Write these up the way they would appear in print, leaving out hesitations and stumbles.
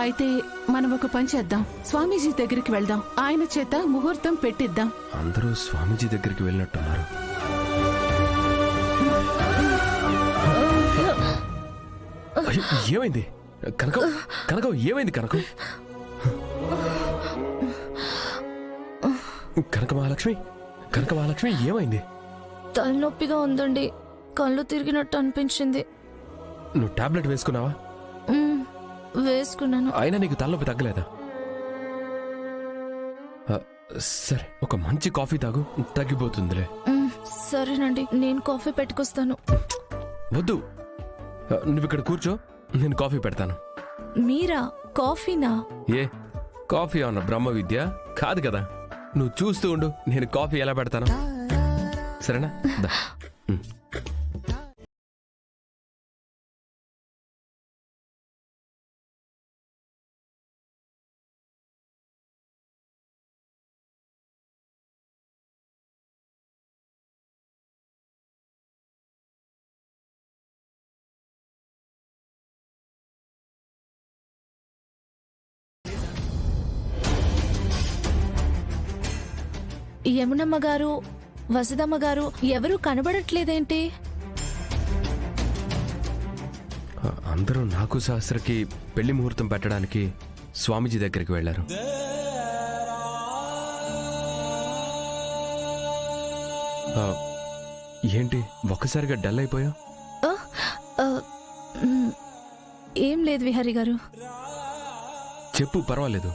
అయితే మనం ఒక పని చేద్దాం, స్వామీజీ దగ్గరికి వెళ్దాం, ఆయన చేత ముహూర్తం పెట్టిద్దాం. అందరూ స్వామీజీ దగ్గరికి వెళ్ళినట్టున్నారు. ఏమైంది కనకం? కనకం ఏమైంది? కనకం కనక మహాలక్ష్మి, కనక మహాలక్ష్మి ఏమైంది? తలనొప్పిగా ఉందండి, కళ్ళు తిరిగినట్టు అనిపించింది. నువ్వు టాబ్లెట్ వేసుకున్నావా? వేసుకున్నాను. అయినా నీకు తలనొప్పి తగ్గలేదా? సరే, ఒక మంచి కాఫీ తాగు, తగ్గిపోతుందిలే. సరేనండి, నేను కాఫీ పెట్టుకొస్తాను. వద్దు, నువ్వు ఇక్కడ కూర్చో, నేను కాఫీ పెడతాను. మీరా? కాఫీనా? ఏ కాఫీ అన్న బ్రహ్మ విద్య కాదు కదా. నువ్వు చూస్తూ ఉండు, నేను కాఫీ ఎలా పెడతాను, సరేనా? దా. యమునమ్మ గారు, వసుదమ్మ గారు ఎవరూ కనబడట్లేదేంటి? అందరూ నాకు శాస్త్రకి పెళ్లి ముహూర్తం పెట్టడానికి స్వామీజీ దగ్గరికి వెళ్లారు. ఏంటి ఒక్కసారిగా డల్ అయిపోయా? ఏం లేదు విహారీ గారు. చెప్పు, పర్వాలేదు.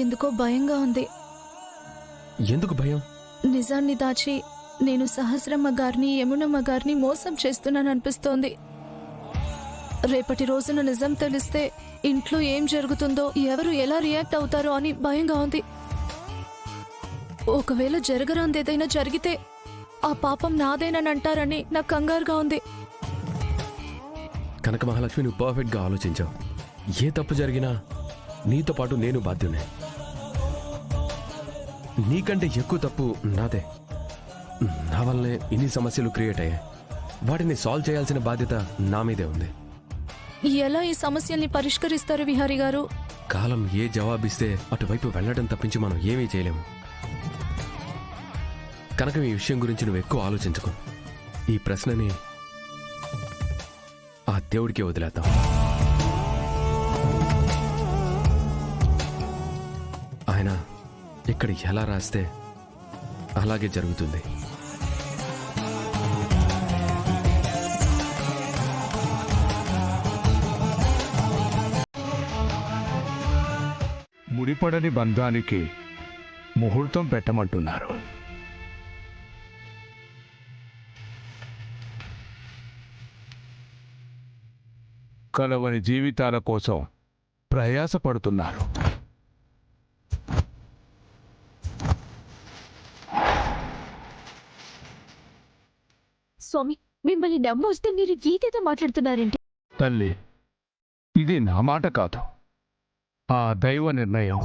ఎందుకో భయంగా ఉంది. ఎందుకు భయం? నిజాన్ని దాచి నేను సహస్రమ్మ గారిని, యమునమ్మ గారిని మోసం చేస్తున్నాను అనిపిస్తోంది. రేపటి రోజున నిజం తెలిస్తే ఇంట్లో ఏం జరుగుతుందో, ఎవరు ఎలా రియాక్ట్ అవుతారో అని భయంగా ఉంది. ఒకవేళ జరగరాందేదైనా జరిగితే ఆ పాపం నాదేనని అంటారని నాకు కంగారుగా ఉంది. కనక మహాలక్ష్మి, నువ్వు పర్ఫెక్ట్ గా ఆలోచించావు. ఏ తప్పు జరిగినా నీతో పాటు నేను బాధ్యునే. నీకంటే ఎక్కువ తప్పు నాదే. నా వల్లనే ఇన్ని సమస్యలు క్రియేట్ అయ్యాయి. వాటిని సాల్వ్ చేయాల్సిన బాధ్యత నా మీదే ఉంది. ఎలా ఈ సమస్యల్ని పరిష్కరిస్తారు విహారీ గారు? కాలం ఏ జవాబిస్తే అటువైపు వెళ్లడం తప్పించి మనం ఏమీ చేయలేము. కనుక ఈ విషయం గురించి నువ్వు ఎక్కువ ఆలోచించుకో. ఈ ప్రశ్నని ఆ దేవుడికే వదిలేద్దాం. ఆయన ఇక్కడ ఎలా రాస్తే అలాగే జరుగుతుంది. ముడిపడని బంధానికి ముహూర్తం పెట్టమంటున్నారు. కలవని జీవితాల కోసం ప్రయాసపడుతున్నారు. స్వామి, మిమ్మల్ని నమ్మొస్తే మీరు గీతతో మాట్లాడుతున్నారేంటి? తల్లి, ఇది నా మాట కాదు, ఆ దైవ నిర్ణయం.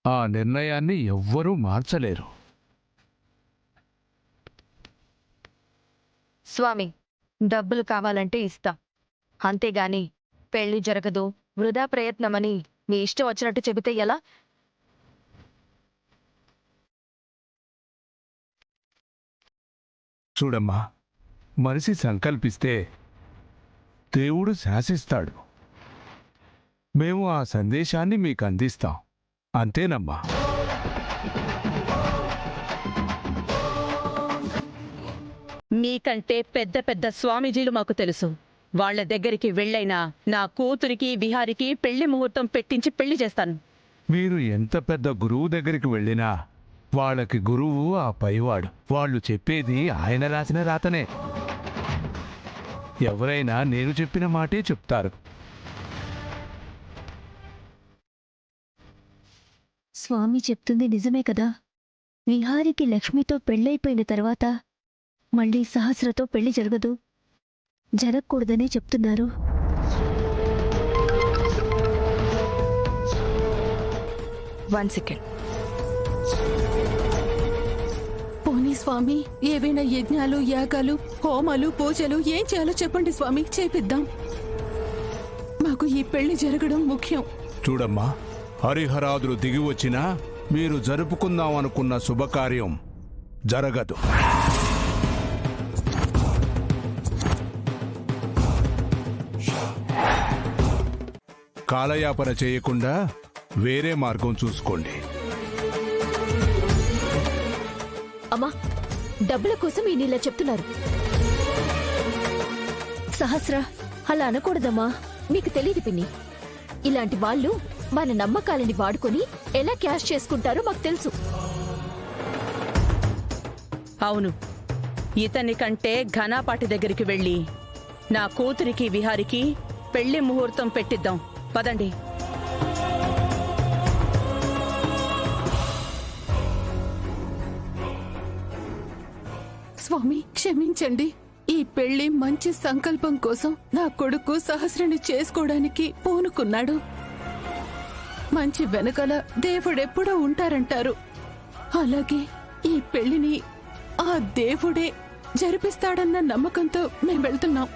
ఆ నిర్ణయాన్ని ఎవ్వరూ మార్చలేరు. స్వామి, డబ్బులు కావాలంటే ఇస్తాం, అంతేగాని పెళ్లి జరగదు, వృధా ప్రయత్నమని మీ ఇష్టం వచ్చినట్టు చెబితే ఎలా? చూడమ్మా, మనిషి సంకల్పిస్తే దేవుడు శాసిస్తాడు. మేము ఆ సందేశాన్ని మీకు అందిస్తాం, అంతేనమ్మా. మీకంటే పెద్ద పెద్ద స్వామీజీలు మాకు తెలుసు. వాళ్ల దగ్గరికి వెళ్ళైనా నా కూతురికి, విహారికి పెళ్లి ముహూర్తం పెట్టించి పెళ్లి చేస్తాను. మీరు ఎంత పెద్ద గురువు దగ్గరికి వెళ్ళినా వాళ్ళకి గురువు ఆ పైవాడు. వాళ్ళు చెప్పేది ఆయన రాసిన రాతనే. ఎవరైనా నేను చెప్పిన మాటే చెప్తారు. స్వామి చెప్తుంది నిజమే కదా. విహారికి లక్ష్మితో పెళ్ళైపోయిన తర్వాత మళ్ళీ సహస్రతో పెళ్లి జరగదు, జరగకూడదనే చెప్తున్నారు. One second. పోనీ స్వామి, ఏవైనా యజ్ఞాలు, యాగాలు, హోమాలు, పూజలు ఏం చేయాలో చెప్పండి స్వామి, చేపిద్దాం. మాకు ఈ పెళ్లి జరగడం ముఖ్యం. చూడమ్మా, హరిహరాదులు దిగి వచ్చినా మీరు జరుపుకుందాం అనుకున్న శుభకార్యం జరగదు. కాలయాపన చేయకుండా వేరే మార్గం చూసుకోండి. అమ్మా, డబ్బుల కోసం ఈయన ఇలా చెప్తున్నారు. సహస్ర, అలా అనకూడదమ్మా. మీకు తెలియదు పిన్ని, ఇలాంటి వాళ్ళు మన నమ్మకాలని వాడుకొని ఎలా క్యాష్ చేసుకుంటారో మాకు తెలుసు. అవును, ఇతని కంటే ఘనాపాటి దగ్గరికి వెళ్ళి నా కూతురికి విహారికి పెళ్లి ముహూర్తం పెట్టిద్దాం. పదండి. స్వామి క్షమించండి. ఈ పెళ్లి మంచి సంకల్పం కోసం నా కొడుకు సహస్రని చేసుకోవడానికి పూనుకున్నాడు. మంచి వెనకాల దేవుడెప్పుడూ ఉంటారంటారు. అలాగే ఈ పెళ్లిని ఆ దేవుడే జరిపిస్తాడన్న నమ్మకంతో మేం వెళ్తున్నాం.